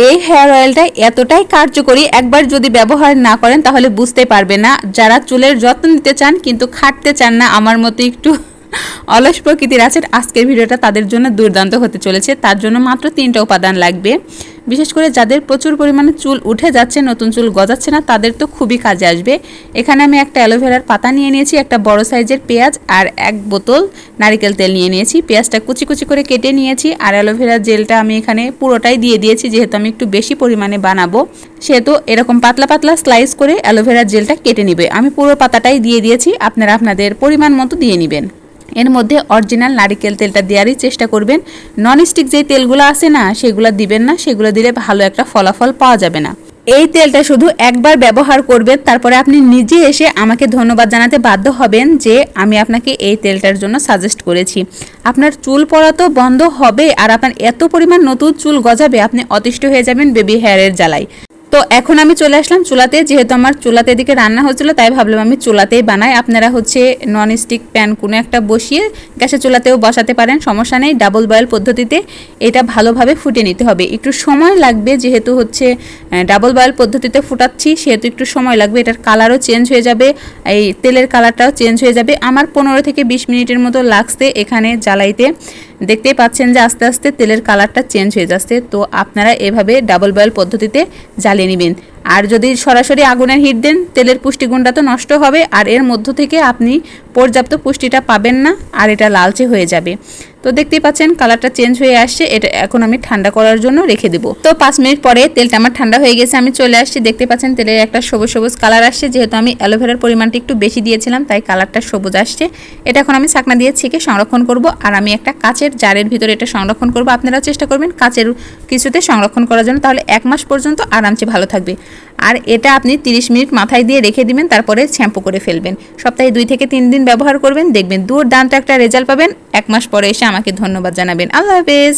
এই হেয়ার অয়েলটা এতটাই কার্যকরী, একবার যদি ব্যবহার না করেন তাহলে বুঝতে পারবে না। যারা চুলের যত্ন নিতে চান কিন্তু খাটতে চান না, আমার মতো একটু অলস প্রকৃতির আছেন, আজকের ভিডিওটা তাদের জন্য দুর্দান্ত হতে চলেছে। তার জন্য মাত্র 3টা উপাদান লাগবে। বিশেষ করে যাদের প্রচুর পরিমাণে চুল উঠে যাচ্ছে, নতুন চুল গজাচ্ছে না, তাদের তো খুবই কাজে আসবে। এখানে আমি একটা অ্যালোভেরার পাতা নিয়ে নিয়েছি, একটা বড় সাইজের পেঁয়াজ আর 1 বোতল নারিকেল তেল নিয়ে নিয়েছি। পেঁয়াজটা কুচি কুচি করে কেটে নিয়েছি আর অ্যালোভেরার জেলটা আমি এখানে পুরোটাই দিয়ে দিয়েছি, যেহেতু আমি একটু বেশি পরিমাণে বানাবো সেহেতু এরকম পাতলা পাতলা স্লাইস করে অ্যালোভেরার জেলটা কেটে নেবে। আমি পুরো পাতাটাই দিয়ে দিয়েছি, আপনারা আপনাদের পরিমাণ মতো দিয়ে নেবেন। এর মধ্যে অরিজিনাল নারিকেল তেলটা দেওয়ারই চেষ্টা করবেন। ননস্টিক যে তেলগুলো আছে না, সেগুলো দিবেন না, সেগুলো দিলে ভালো একটা ফলাফল পাওয়া যাবে না। এই তেলটা শুধু একবার ব্যবহার করবেন, তারপরে আপনি নিজে এসে আমাকে ধন্যবাদ জানাতে বাধ্য হবেন যে আমি আপনাকে এই তেলটার জন্য সাজেস্ট করেছি। আপনার চুল পড়া তো বন্ধ হবে আর আপনার এত পরিমাণ নতুন চুল গজাবে, আপনি অতিষ্ঠ হয়ে যাবেন বেবি হেয়ারের জ্বালায়। তো এখন আমি চলে আসলাম চুলাতে, যেহেতু আমার চুলাতে এদিকে রান্না হচ্ছিল তাই ভাবলাম আমি চুলাতেই বানাই। আপনারা ননস্টিক প্যান কোনো একটা বসিয়ে গ্যাসের চুলাতেও বসাতে পারেন, সমস্যা নেই। ডাবল বয়েল পদ্ধতিতে এটা ভালোভাবে ফুটে নিতে হবে, একটু সময় লাগবে, যেহেতু ডাবল বয়েল পদ্ধতিতে ফুটাচ্ছি সেহেতু একটু সময় লাগবে। এটার কালারও চেঞ্জ হয়ে যাবে, এই তেলের কালারটাও চেঞ্জ হয়ে যাবে। আমার 15 থেকে 20 মিনিটের মতো লাগছে এখানে জ্বালাইতে। দেখতেই পাচ্ছেন যে আস্তে আস্তে তেলের কালারটা চেঞ্জ হয়ে যাচ্ছে। তো আপনারা এভাবে ডাবল বয়েল পদ্ধতিতে জ্বালিয়ে নেবেন। আর যদি সরাসরি আগুনের হিট দেন, তেলের পুষ্টিগুণটা তো নষ্ট হবে আর এর মধ্য থেকে আপনি পর্যাপ্ত পুষ্টিটা পাবেন না আর এটা লালচে হয়ে যাবে। তো দেখতেই পাচ্ছেন কালারটা চেঞ্জ হয়ে আসছে। এটা এখন আমি ঠান্ডা করার জন্য রেখে দেব। তো 5 মিনিট পরে তেলটা আমার ঠান্ডা হয়ে গেছে, আমি চলে আসছি। দেখতে পাচ্ছেন তেলের একটা সবুজ সবুজ কালার আসছে, যেহেতু আমি অ্যালোভেরার পরিমাণটা একটু বেশি দিয়েছিলাম তাই কালারটা সবুজ আসছে। এটা এখন আমি ছাকনা দিয়ে ছেঁকে সংরক্ষণ করব আর আমি একটা কাচের জারের ভিতরে এটা সংরক্ষণ করব। আপনারা চেষ্টা করবেন কাচের কিছুতে সংরক্ষণ করার জন্য, তাহলে 1 মাস পর্যন্ত আরামসে ভালো থাকবে। আর এটা আপনি 30 মিনিট মাথায় দিয়ে রেখে দিবেন, তারপরে শ্যাম্পু করে ফেলবেন। সপ্তাহে 2 থেকে 3 দিন ব্যবহার করবেন, দেখবেন দুর্দান্ত একটা রেজাল্ট পাবেন। 1 মাস পরে এসে আমাকে ধন্যবাদ জানাবেন। আল্লাহ হাফেজ।